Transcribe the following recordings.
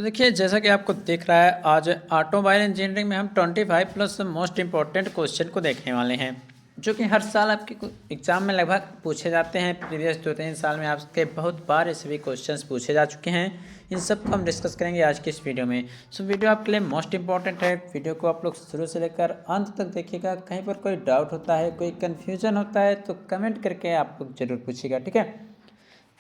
तो देखिए जैसा कि आपको दिख रहा है आज ऑटोमोबाइल इंजीनियरिंग में हम 25 प्लस मोस्ट इंपॉर्टेंट क्वेश्चन को देखने वाले हैं जो कि हर साल आपके एग्जाम में लगभग पूछे जाते हैं। प्रीवियस 2-3 साल में आपके बहुत बार ये सभी क्वेश्चंस पूछे जा चुके हैं। इन सब को हम डिस्कस करेंगे आज की इस वीडियो में। सो वीडियो आपके लिए मोस्ट इंपॉर्टेंट है। वीडियो को आप लोग शुरू से लेकर अंत तक देखिएगा। कहीं पर कोई डाउट होता है, कोई कन्फ्यूजन होता है तो कमेंट करके आप लोग जरूर पूछिएगा, ठीक है।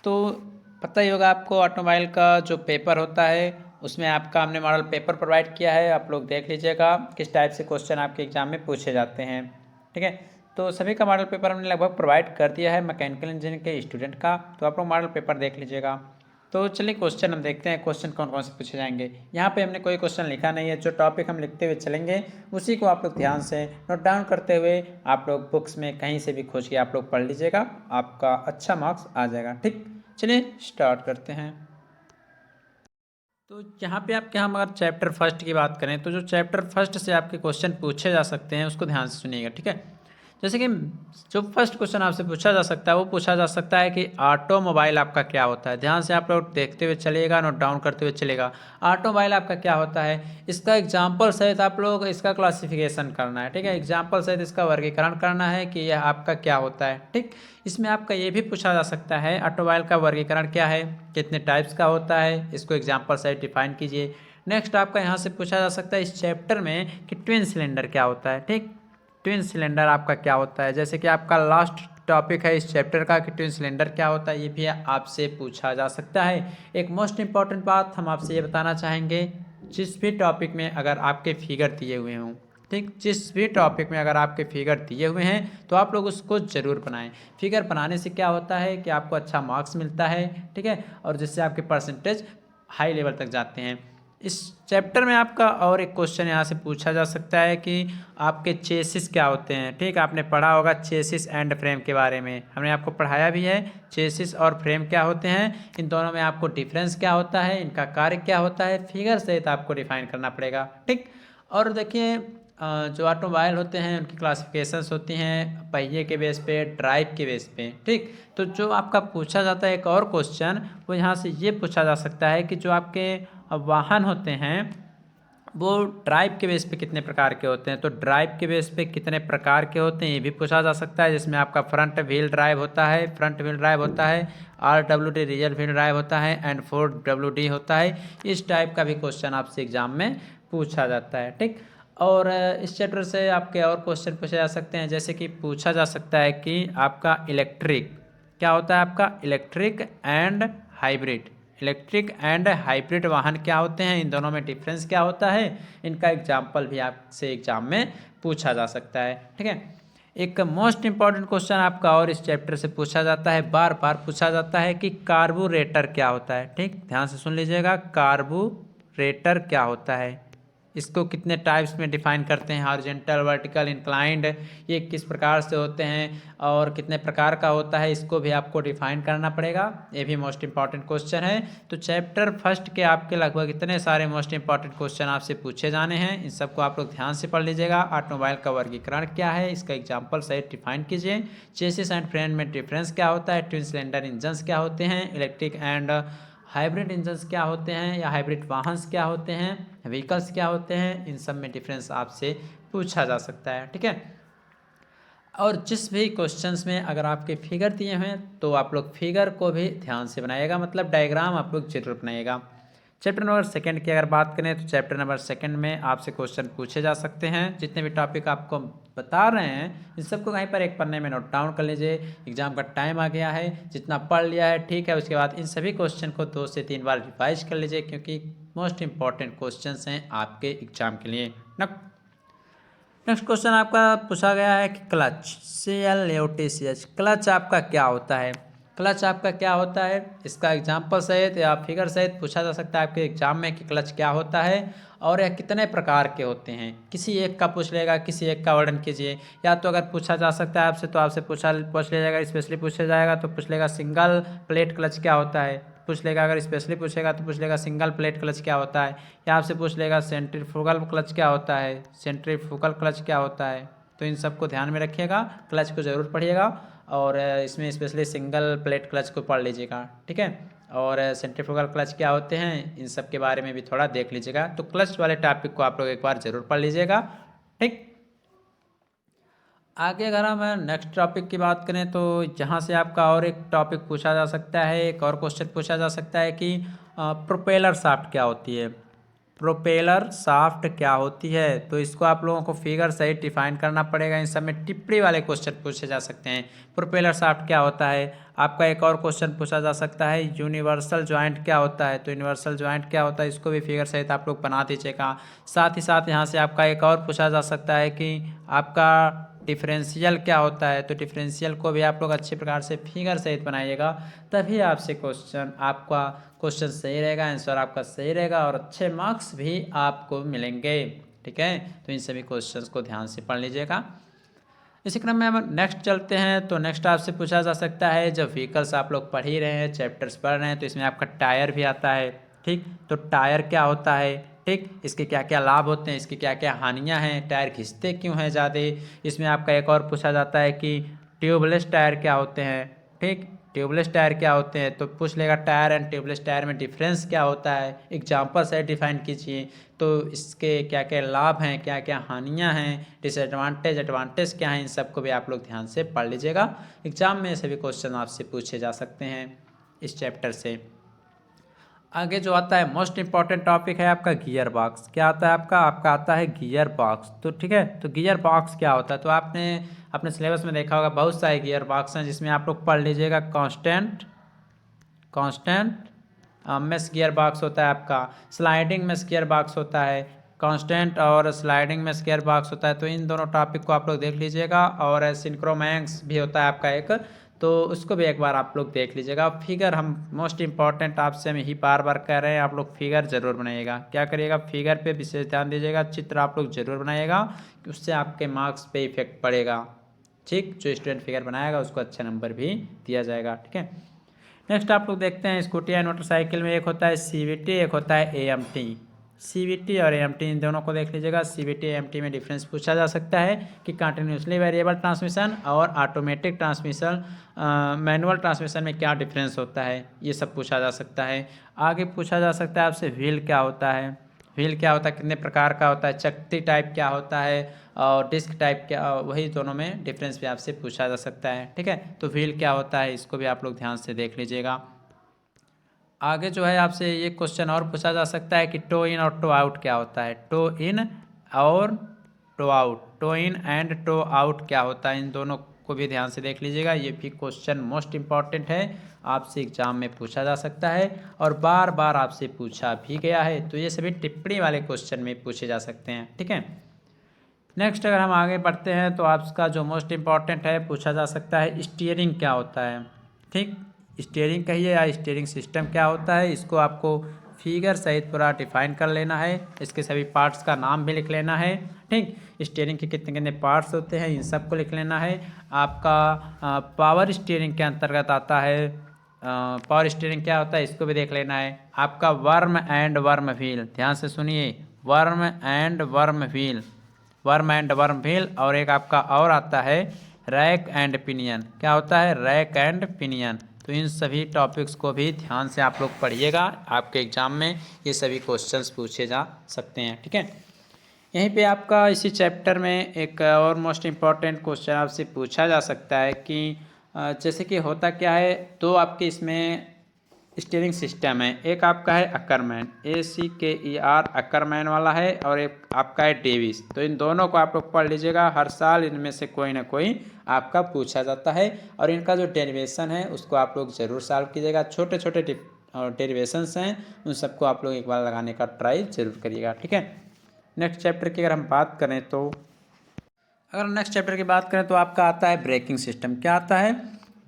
तो पता ही होगा आपको ऑटोमोबाइल का जो पेपर होता है उसमें आपका हमने मॉडल पेपर प्रोवाइड किया है। आप लोग देख लीजिएगा किस टाइप से क्वेश्चन आपके एग्जाम में पूछे जाते हैं, ठीक है। तो सभी का मॉडल पेपर हमने लगभग प्रोवाइड कर दिया है मैकेनिकल इंजीनियरिंग के स्टूडेंट का। तो आप लोग मॉडल पेपर देख लीजिएगा। तो चलिए क्वेश्चन हम देखते हैं क्वेश्चन कौन कौन से पूछे जाएंगे। यहाँ पे हमने कोई क्वेश्चन लिखा नहीं है, जो टॉपिक हम लिखते हुए चलेंगे उसी को आप लोग ध्यान से नोट डाउन करते हुए आप लोग बुक्स में कहीं से भी खोज के आप लोग पढ़ लीजिएगा। आपका अच्छा मार्क्स आ जाएगा, ठीक। चलिए स्टार्ट करते हैं। तो यहाँ पे आपके हम अगर चैप्टर फर्स्ट की बात करें तो जो चैप्टर फर्स्ट से आपके क्वेश्चन पूछे जा सकते हैं उसको ध्यान से सुनिएगा, ठीक है। जैसे कि जो फर्स्ट क्वेश्चन आपसे पूछा जा सकता है वो पूछा जा सकता है कि ऑटोमोबाइल आपका क्या होता है। ध्यान से आप लोग देखते हुए चलिएगा, नोट डाउन करते हुए चलेगा। ऑटोमोबाइल आपका क्या होता है, इसका एग्जाम्पल सहित आप लोग इसका क्लासिफिकेशन करना है, ठीक है। एग्जाम्पल सहित इसका वर्गीकरण करना है कि यह आपका क्या होता है, ठीक। इसमें आपका ये भी पूछा जा सकता है ऑटोमोबाइल का वर्गीकरण क्या है, कितने टाइप्स का होता है, इसको एग्जाम्पल सहित डिफाइन कीजिए। नेक्स्ट आपका यहाँ से पूछा जा सकता है इस चैप्टर में कि ट्विन सिलेंडर क्या होता है, ठीक। ट्विन सिलेंडर आपका क्या होता है, जैसे कि आपका लास्ट टॉपिक है इस चैप्टर का कि ट्विन सिलेंडर क्या होता है, ये भी आपसे पूछा जा सकता है। एक मोस्ट इंपॉर्टेंट बात हम आपसे ये बताना चाहेंगे, जिस भी टॉपिक में अगर आपके फिगर दिए हुए हों, ठीक, जिस भी टॉपिक में अगर आपके फिगर दिए हुए हैं तो आप लोग उसको ज़रूर बनाएं। फिगर बनाने से क्या होता है कि आपको अच्छा मार्क्स मिलता है, ठीक है, और जिससे आपके परसेंटेज हाई लेवल तक जाते हैं। इस चैप्टर में आपका और एक क्वेश्चन यहाँ से पूछा जा सकता है कि आपके चेसिस क्या होते हैं, ठीक। आपने पढ़ा होगा चेसिस एंड फ्रेम के बारे में, हमने आपको पढ़ाया भी है। चेसिस और फ्रेम क्या होते हैं, इन दोनों में आपको डिफरेंस क्या होता है, इनका कार्य क्या होता है, फिगर सहित आपको डिफाइन करना पड़ेगा, ठीक। और देखिए जो ऑटोमोबाइल होते हैं उनकी क्लासिफिकेशंस होती हैं पहिए के बेस पे, ड्राइव के बेस पे, ठीक। तो जो आपका पूछा जाता है एक और क्वेश्चन, वो यहाँ से ये पूछा जा सकता है कि जो आपके वाहन होते हैं वो ड्राइव के बेस पे कितने प्रकार के होते हैं। तो ड्राइव के बेस पे कितने प्रकार के होते हैं ये भी पूछा जा सकता है, जिसमें आपका फ्रंट व्हील ड्राइव होता है, RWD रियर व्हील ड्राइव होता है एंड 4WD होता है। इस टाइप का भी क्वेश्चन आपसे एग्जाम में पूछा जाता है, ठीक। और इस चैप्टर से आपके और क्वेश्चन पूछे जा सकते हैं, जैसे कि पूछा जा सकता है कि आपका इलेक्ट्रिक क्या होता है, आपका इलेक्ट्रिक एंड हाइब्रिड वाहन क्या होते हैं, इन दोनों में डिफरेंस क्या होता है, इनका एग्जाम्पल भी आपसे एग्जाम में पूछा जा सकता है, ठीक है। एक मोस्ट इंपॉर्टेंट क्वेश्चन आपका और इस चैप्टर से पूछा जाता है, बार बार पूछा जाता है कि कार्बोरेटर क्या होता है, ठीक। ध्यान से सुन लीजिएगा, कार्बोरेटर क्या होता है, इसको कितने टाइप्स में डिफाइन करते हैं, हॉरिजॉन्टल, वर्टिकल, इंक्लाइंड, ये किस प्रकार से होते हैं और कितने प्रकार का होता है, इसको भी आपको डिफाइन करना पड़ेगा। ये भी मोस्ट इंपॉर्टेंट क्वेश्चन है। तो चैप्टर फर्स्ट के आपके लगभग इतने सारे मोस्ट इंपॉर्टेंट क्वेश्चन आपसे पूछे जाने हैं, इन सबको आप लोग ध्यान से पढ़ लीजिएगा। ऑटोमोबाइल का वर्गीकरण क्या है, इसका एग्जाम्पल सहित डिफाइन कीजिए। चेसिस एंड फ्रेम में डिफरेंस क्या होता है, ट्विन सिलेंडर इंजन्स क्या होते हैं, इलेक्ट्रिक एंड हाइब्रिड इंजन्स क्या होते हैं या हाइब्रिड वाहन क्या होते हैं, व्हीकल्स क्या होते हैं, इन सब में डिफरेंस आपसे पूछा जा सकता है, ठीक है। और जिस भी क्वेश्चंस में अगर आपके फिगर दिए हुए हैं तो आप लोग फिगर को भी ध्यान से बनाइएगा, मतलब डायग्राम आप लोग जरूर बनाइएगा। चैप्टर नंबर सेकंड की अगर बात करें तो चैप्टर नंबर सेकंड में आपसे क्वेश्चन पूछे जा सकते हैं। जितने भी टॉपिक आपको बता रहे हैं इन सबको कहीं पर एक पन्ने में नोट डाउन कर लीजिए। एग्जाम का टाइम आ गया है, जितना पढ़ लिया है ठीक है, उसके बाद इन सभी क्वेश्चन को 2 से 3 बार रिवाइज कर लीजिए, क्योंकि मोस्ट इंपॉर्टेंट क्वेश्चन हैं आपके एग्जाम के लिए। नेक्स्ट क्वेश्चन आपका पूछा गया है कि क्लच, CLUTCH, क्लच आपका क्या होता है, क्लच आपका क्या होता है, इसका एग्जाम्पल सहित या फिगर सहित पूछा जा सकता है आपके एग्जाम में कि क्लच क्या होता है और यह कितने प्रकार के होते हैं। किसी एक का पूछ लेगा, किसी एक का वर्णन कीजिए, या तो अगर पूछा जा सकता है आपसे तो आपसे पूछ लिया जाएगा, स्पेशली पूछा जाएगा तो पूछ लेगा सिंगल प्लेट क्लच क्या होता है, पूछ लेगा अगर स्पेशली पूछेगा तो पूछ लेगा सिंगल प्लेट क्लच क्या होता है, या आपसे पूछ लेगा सेंट्रीफ्यूगल क्लच क्या होता है, सेंट्रीफ्यूगल क्लच क्या होता है। तो इन सबको ध्यान में रखिएगा, क्लच को ज़रूर पढ़िएगा और इसमें स्पेशली सिंगल प्लेट क्लच को पढ़ लीजिएगा, ठीक है। और सेंट्रीफ्यूगल क्लच क्या होते हैं, इन सब के बारे में भी थोड़ा देख लीजिएगा। तो क्लच वाले टॉपिक को आप लोग एक बार ज़रूर पढ़ लीजिएगा। ठीक, आगे अगर हम नेक्स्ट टॉपिक की बात करें तो जहाँ से आपका और एक टॉपिक पूछा जा सकता है, एक और क्वेश्चन पूछा जा सकता है कि प्रोपेलर शाफ्ट क्या होती है। प्रोपेलर शाफ्ट क्या होती है, तो इसको आप लोगों को फिगर सही डिफाइन करना पड़ेगा। इन सब में टिप्पणी वाले क्वेश्चन पूछे जा सकते हैं। प्रोपेलर शाफ्ट क्या होता है। आपका एक और क्वेश्चन पूछा जा सकता है यूनिवर्सल जॉइंट क्या होता है, तो यूनिवर्सल जॉइंट क्या होता है, इसको भी फिगर सहित आप लोग बना दीजिएगा। साथ ही साथ यहाँ से आपका एक और पूछा जा सकता है कि आपका डिफरेंशियल क्या होता है, तो डिफरेंशियल को भी आप लोग अच्छे प्रकार से फिगर सहित बनाइएगा, तभी आपसे आपका क्वेश्चन सही रहेगा, आंसर आपका सही रहेगा और अच्छे मार्क्स भी आपको मिलेंगे। ठीक है, तो इन सभी क्वेश्चंस को ध्यान से पढ़ लीजिएगा। इसी क्रम में हम नेक्स्ट चलते हैं। तो नेक्स्ट आपसे पूछा जा सकता है, जब व्हीकल्स आप लोग पढ़ ही रहे हैं, चैप्टर्स पढ़ रहे हैं, तो इसमें आपका टायर भी आता है। ठीक, तो टायर क्या होता है, ठीक, इसके क्या क्या लाभ होते हैं, इसकी क्या क्या हानियां हैं, टायर घिसते क्यों हैं ज़्यादा। इसमें आपका एक और पूछा जाता है कि ट्यूबलेस टायर क्या होते हैं। ठीक, ट्यूबलेस टायर क्या होते हैं, तो पूछ लेगा टायर एंड ट्यूबलेस टायर में डिफरेंस क्या होता है, एग्जाम्पल से डिफाइन कीजिए। तो इसके क्या क्या लाभ हैं, क्या क्या हानियां हैं, डिसएडवांटेज एडवांटेज क्या हैं, इन सबको भी आप लोग ध्यान से पढ़ लीजिएगा। एग्जाम में सभी क्वेश्चन आपसे पूछे जा सकते हैं इस चैप्टर से। आगे जो आता है मोस्ट इंपॉर्टेंट टॉपिक है आपका गियर बॉक्स। क्या आता है आपका आता है गियर बॉक्स। तो ठीक है, तो गियर बॉक्स क्या होता है, तो आपने अपने सिलेबस में देखा होगा बहुत सारे गियर बॉक्स हैं, जिसमें आप लोग पढ़ लीजिएगा। कांस्टेंट मेश गियर बॉक्स होता है आपका, स्लाइडिंग मेश गियर बॉक्स होता है, कांस्टेंट और स्लाइडिंग मेश गियर बॉक्स होता है। तो इन दोनों टॉपिक को आप लोग देख लीजिएगा। और सिंक्रोमैक्स भी होता है आपका एक, तो उसको भी एक बार आप लोग देख लीजिएगा। फिगर हम मोस्ट इंपॉर्टेंट आपसे हम ही बार बार कह रहे हैं, आप लोग फिगर जरूर बनाइएगा। क्या करिएगा, फिगर पे विशेष ध्यान दीजिएगा, चित्र आप लोग जरूर बनाइएगा, उससे आपके मार्क्स पे इफेक्ट पड़ेगा। ठीक, जो स्टूडेंट फिगर बनाएगा उसको अच्छा नंबर भी दिया जाएगा। ठीक है, नेक्स्ट आप लोग देखते हैं स्कूटी एंड मोटरसाइकिल में एक होता है CVT, एक होता है AMT। CVT और AMT इन दोनों को देख लीजिएगा। CVT AMT में डिफरेंस पूछा जा सकता है कि कंटिन्यूसली वेरिएबल ट्रांसमिशन और ऑटोमेटिक ट्रांसमिशन, मैनुअल ट्रांसमिशन में क्या डिफरेंस होता है, ये सब पूछा जा सकता है। आगे पूछा जा सकता है आपसे व्हील क्या होता है, व्हील क्या होता है, कितने प्रकार का होता है, चकती टाइप क्या होता है और डिस्क टाइप क्या, वही दोनों में डिफरेंस भी आपसे पूछा जा सकता है। ठीक है, तो व्हील क्या होता है, इसको भी आप लोग ध्यान से देख लीजिएगा। आगे जो है आपसे ये क्वेश्चन और पूछा जा सकता है कि टो इन और टो आउट क्या होता है। टो इन और toe out, toe in and toe out क्या होता है, इन दोनों को भी ध्यान से देख लीजिएगा। ये भी क्वेश्चन मोस्ट इंपॉर्टेंट है, आपसे एग्जाम में पूछा जा सकता है और बार बार आपसे पूछा भी गया है। तो ये सभी टिप्पणी वाले क्वेश्चन में पूछे जा सकते हैं। ठीक है, नेक्स्ट अगर हम आगे बढ़ते हैं तो आपका जो मोस्ट इंपॉर्टेंट है पूछा जा सकता है स्टीयरिंग क्या होता है। ठीक, स्टीयरिंग कहिए या स्टीयरिंग सिस्टम क्या होता है, इसको आपको फिगर सहित पूरा डिफाइन कर लेना है, इसके सभी पार्ट्स का नाम भी लिख लेना है। ठीक, स्टीयरिंग के कितने कितने पार्ट्स होते हैं इन सबको लिख लेना है। आपका पावर स्टीयरिंग के अंतर्गत आता है, पावर स्टीयरिंग क्या होता है इसको भी देख लेना है। आपका वर्म एंड वर्म व्हील, ध्यान से सुनिए, worm and worm wheel, worm and worm wheel. और एक आपका और आता है रैक एंड पिनियन, क्या होता है, रैक एंड पिनियन। तो इन सभी टॉपिक्स को भी ध्यान से आप लोग पढ़िएगा, आपके एग्जाम में ये सभी क्वेश्चंस पूछे जा सकते हैं। ठीक है, यहीं पे आपका इसी चैप्टर में एक और मोस्ट इम्पॉर्टेंट क्वेश्चन आपसे पूछा जा सकता है कि जैसे कि होता क्या है, तो आपके इसमें स्टीयरिंग सिस्टम है। एक आपका है अकरमैन, ACKER अकरमैन वाला है, और एक आपका है डेविस। तो इन दोनों को आप लोग पढ़ लीजिएगा, हर साल इनमें से कोई ना कोई आपका पूछा जाता है और इनका जो डेरिवेशन है उसको आप लोग ज़रूर सॉल्व कीजिएगा। छोटे छोटे डेरिवेशंस हैं, उन सबको आप लोग एक बार लगाने का ट्राई जरूर करिएगा। ठीक है, नेक्स्ट चैप्टर की अगर हम बात करें तो अगर नेक्स्ट चैप्टर की बात करें तो आपका आता है ब्रेकिंग सिस्टम। क्या आता है,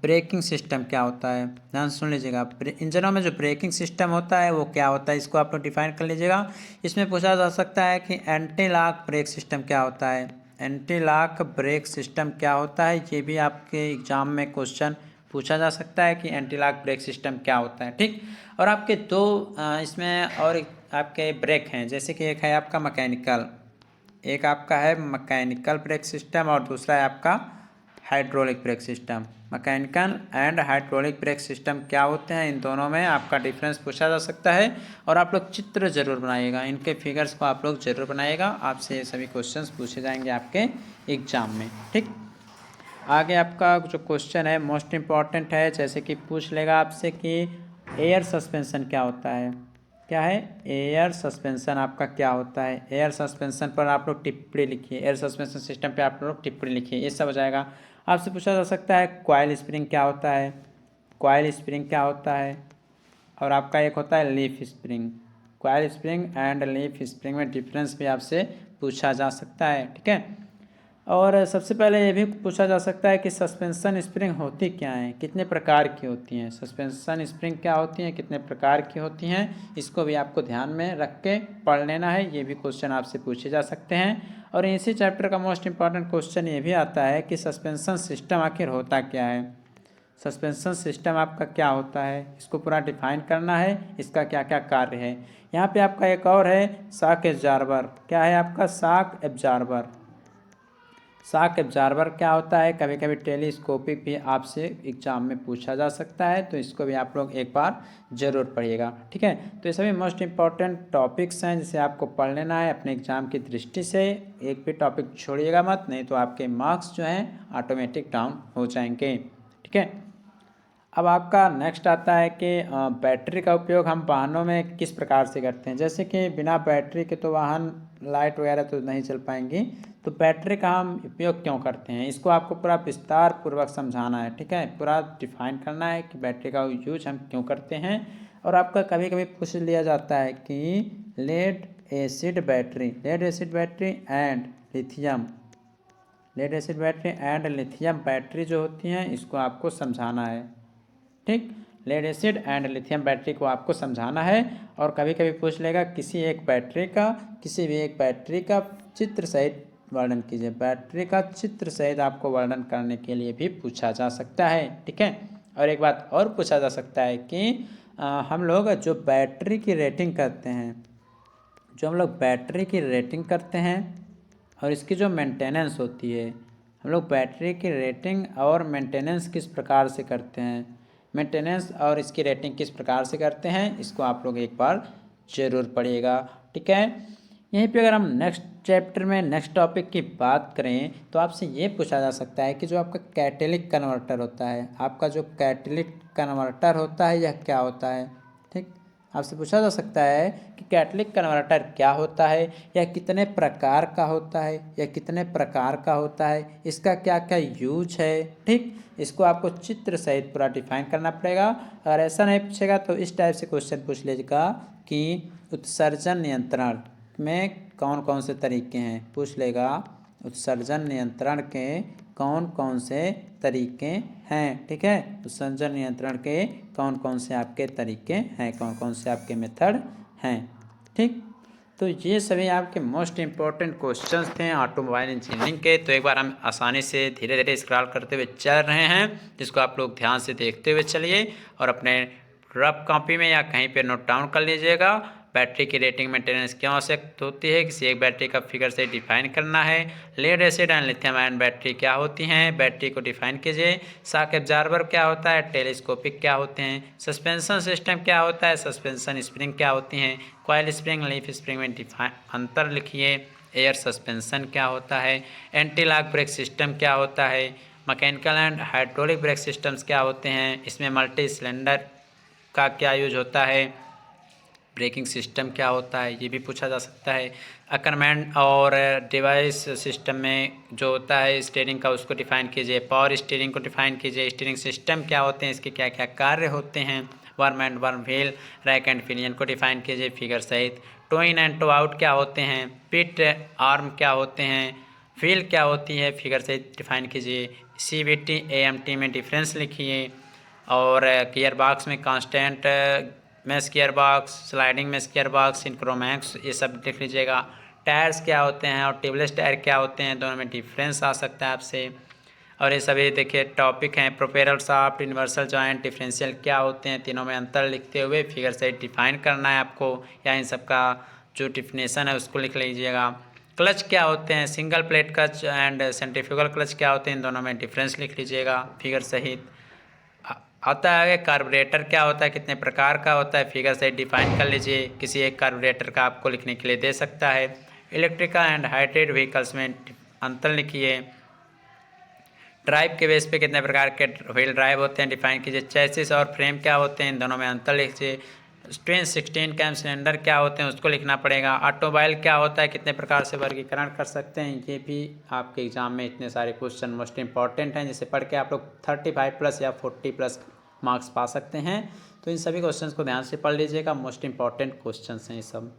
ब्रेकिंग सिस्टम क्या होता है, ध्यान सुन लीजिएगा। इंजनों में जो ब्रेकिंग सिस्टम होता है वो क्या होता है, इसको आप लोग डिफाइन कर लीजिएगा। इसमें पूछा जा सकता है कि एंटी लॉक ब्रेक सिस्टम क्या होता है, एंटी लॉक ब्रेक सिस्टम क्या होता है, ये भी आपके एग्जाम में क्वेश्चन पूछा जा सकता है कि एंटी लॉक ब्रेक सिस्टम क्या होता है। ठीक, और आपके दो इसमें और आपके ब्रेक हैं, जैसे कि एक है आपका मैकेनिकल, एक आपका है मैकेनिकल ब्रेक सिस्टम और दूसरा है आपका hydraulic brake system. Mechanical and hydraulic brake system क्या होते हैं, इन दोनों में आपका डिफरेंस पूछा जा सकता है। और आप लोग चित्र जरूर बनाइएगा, इनके फिगर्स को आप लोग जरूर बनाइएगा, आपसे ये सभी क्वेश्चंस पूछे जाएंगे आपके एग्जाम में। ठीक, आगे आपका जो क्वेश्चन है मोस्ट इम्पॉर्टेंट है, जैसे कि पूछ लेगा आपसे कि एयर सस्पेंशन क्या होता है। क्या है एयर सस्पेंशन, आपका क्या होता है। एयर सस्पेंशन पर आप लोग टिप्पणी लिखिए, एयर सस्पेंशन सिस्टम पे आप लोग टिप्पणी लिखिए, ये सब हो जाएगा। आपसे पूछा जा सकता है कॉइल स्प्रिंग क्या होता है, कॉइल स्प्रिंग क्या होता है। और आपका एक होता है leaf spring. Coil spring and leaf spring में डिफरेंस भी आपसे पूछा जा सकता है। ठीक है, और सबसे पहले ये भी पूछा जा सकता है कि सस्पेंशन स्प्रिंग होती क्या हैं, कितने प्रकार की होती हैं। सस्पेंशन स्प्रिंग क्या होती हैं, कितने प्रकार की होती हैं, इसको भी आपको ध्यान में रख के पढ़ लेना है, ये भी क्वेश्चन आपसे पूछे जा सकते हैं। और इसी चैप्टर का मोस्ट इंपॉर्टेंट क्वेश्चन ये भी आता है कि सस्पेंशन सिस्टम आखिर होता क्या है। सस्पेंशन सिस्टम आपका क्या होता है, इसको पूरा डिफाइन करना है, इसका क्या क्या कार्य है। यहाँ पे आपका एक और है शॉक एब्जॉर्बर। क्या है आपका शॉक एब्जॉर्बर। शॉक एब्जॉर्बर क्या होता है, कभी कभी टेलीस्कोपिक भी आपसे एग्जाम में पूछा जा सकता है, तो इसको भी आप लोग एक बार जरूर पढ़िएगा। ठीक है, तो ये सभी मोस्ट इंपॉर्टेंट टॉपिक्स हैं जिसे आपको पढ़ लेना है अपने एग्जाम की दृष्टि से। एक भी टॉपिक छोड़िएगा मत, नहीं तो आपके मार्क्स जो हैं ऑटोमेटिक डाउन हो जाएंगे। ठीक है, अब आपका नेक्स्ट आता है कि बैटरी का उपयोग हम वाहनों में किस प्रकार से करते हैं। जैसे कि बिना बैटरी के तो वाहन लाइट वगैरह तो नहीं चल पाएंगी, तो बैटरी का हम उपयोग क्यों करते हैं, इसको आपको पूरा विस्तार पूर्वक समझाना है। ठीक है, पूरा डिफाइन करना है कि बैटरी का यूज हम क्यों करते हैं। और आपका कभी कभी पूछ लिया जाता है कि lead acid battery, lead acid battery and lithium, lead acid battery and lithium battery जो होती हैं इसको आपको समझाना है। ठीक, lead acid and lithium battery को आपको समझाना है। और कभी कभी पूछ लेगा किसी एक बैटरी का, किसी भी एक बैटरी का चित्र सहित वर्णन कीजिए। बैटरी का चित्र सहित आपको वर्णन करने के लिए भी पूछा जा सकता है। ठीक है, और एक बात और पूछा जा सकता है कि हम लोग जो बैटरी की रेटिंग करते हैं, जो हम लोग बैटरी की रेटिंग करते हैं और इसकी जो मेंटेनेंस होती है, हम लोग बैटरी की रेटिंग और मेंटेनेंस किस प्रकार से करते हैं, मेंटेनेंस और इसकी रेटिंग किस प्रकार से करते हैं, इसको आप लोग एक बार ज़रूर पढ़िएगा। ठीक है, यहीं पे अगर हम नेक्स्ट चैप्टर में नेक्स्ट टॉपिक की बात करें तो आपसे ये पूछा जा सकता है कि जो आपका कैटेलिक कन्वर्टर होता है, आपका जो कैटेलिक कन्वर्टर होता है यह क्या होता है। ठीक, आपसे पूछा जा सकता है कि कैटेलिक कन्वर्टर क्या होता है, या कितने प्रकार का होता है, या कितने प्रकार का होता है, इसका क्या क्या यूज है। ठीक, इसको आपको चित्र सहित पूरा डिफाइन करना पड़ेगा। अगर ऐसा नहीं पूछेगा तो इस टाइप से क्वेश्चन पूछ लीजिएगा कि उत्सर्जन नियंत्रण में कौन कौन से तरीके हैं, पूछ लेगा उत्सर्जन नियंत्रण के कौन कौन से तरीके हैं। ठीक है, उत्सर्जन नियंत्रण के कौन कौन से आपके तरीके हैं, कौन कौन से आपके मेथड हैं। ठीक, तो ये सभी आपके मोस्ट इम्पोर्टेंट क्वेश्चंस थे ऑटोमोबाइल इंजीनियरिंग के। तो एक बार हम आसानी से धीरे धीरे स्क्रॉल करते हुए चल रहे हैं, जिसको आप लोग ध्यान से देखते हुए चलिए और अपने रफ कॉपी में या कहीं पे नोट डाउन कर लीजिएगा। बैटरी की रेटिंग मेंटेनेंस क्यों आवश्यक होती है, किसी एक बैटरी का फिगर से डिफाइन करना है। Lead acid and lithium ion battery क्या होती हैं, बैटरी को डिफाइन कीजिए। शॉक एब्जॉर्बर क्या होता है, टेलीस्कोपिक क्या होते हैं, सस्पेंशन सिस्टम क्या होता है, सस्पेंशन स्प्रिंग क्या होती हैं, कॉइल स्प्रिंग लीफ स्प्रिंग में डिफाइन अंतर लिखिए। एयर सस्पेंशन क्या होता है, एंटी लॉक ब्रेक सिस्टम क्या होता है, mechanical and hydraulic brake systems क्या होते हैं, इसमें मल्टी सिलेंडर का क्या यूज होता है, ब्रेकिंग सिस्टम क्या होता है, ये भी पूछा जा सकता है। अकरमेंट और डिवाइस सिस्टम में जो होता है स्टीयरिंग का, उसको डिफाइन कीजिए। पावर स्टीयरिंग को डिफाइन कीजिए। स्टीयरिंग सिस्टम क्या होते हैं, इसके क्या क्या कार्य होते हैं। Worm and worm wheel, rack and pinion को डिफाइन कीजिए फिगर सहित। Toe in and toe out क्या होते हैं, पिट आर्म क्या होते हैं, व्हील क्या होती है, फिगर सहित डिफाइन कीजिए। CVT AMT में डिफरेंस लिखिए। और गियर बॉक्स में constant mesh gear box, sliding mesh gear box, synchromesh, ये सब लिख लीजिएगा। टायर्स क्या होते हैं और ट्यूबलेस टायर क्या होते हैं, दोनों में डिफरेंस आ सकता है आपसे। और ये सभी देखिए टॉपिक हैं। Propeller shaft, universal joint, differential क्या होते हैं, तीनों में अंतर लिखते हुए फिगर से डिफाइन करना है आपको, या इन सब का जो डिफिनेशन है उसको लिख लीजिएगा। क्लच क्या होते हैं, single plate clutch and centrifugal clutch क्या होते हैं, इन दोनों में डिफरेंस लिख लीजिएगा फिगर सहित। आता है कार्बोरेटर क्या होता है, कितने प्रकार का होता है, फिगर सहित डिफाइन कर लीजिए। किसी एक कार्बोरेटर का आपको लिखने के लिए दे सकता है। इलेक्ट्रिकल एंड हाइब्रिड व्हीकल्स में अंतर लिखिए। ड्राइव के बेस पे कितने प्रकार के व्हील ड्राइव होते हैं डिफाइन कीजिए। चेसिस और फ्रेम क्या होते हैं, इन दोनों में अंतर लिखिए। ट्विन 16 कैम सिलेंडर क्या होते हैं, उसको लिखना पड़ेगा। ऑटोमोबाइल क्या होता है, कितने प्रकार से वर्गीकरण कर सकते हैं। ये भी आपके एग्जाम में इतने सारे क्वेश्चन मोस्ट इंपॉर्टेंट हैं, जिसे पढ़ के आप लोग 35+ या 40+ मार्क्स पा सकते हैं। तो इन सभी क्वेश्चंस को ध्यान से पढ़ लीजिएगा, मोस्ट इंपॉर्टेंट क्वेश्चंस हैं ये सब।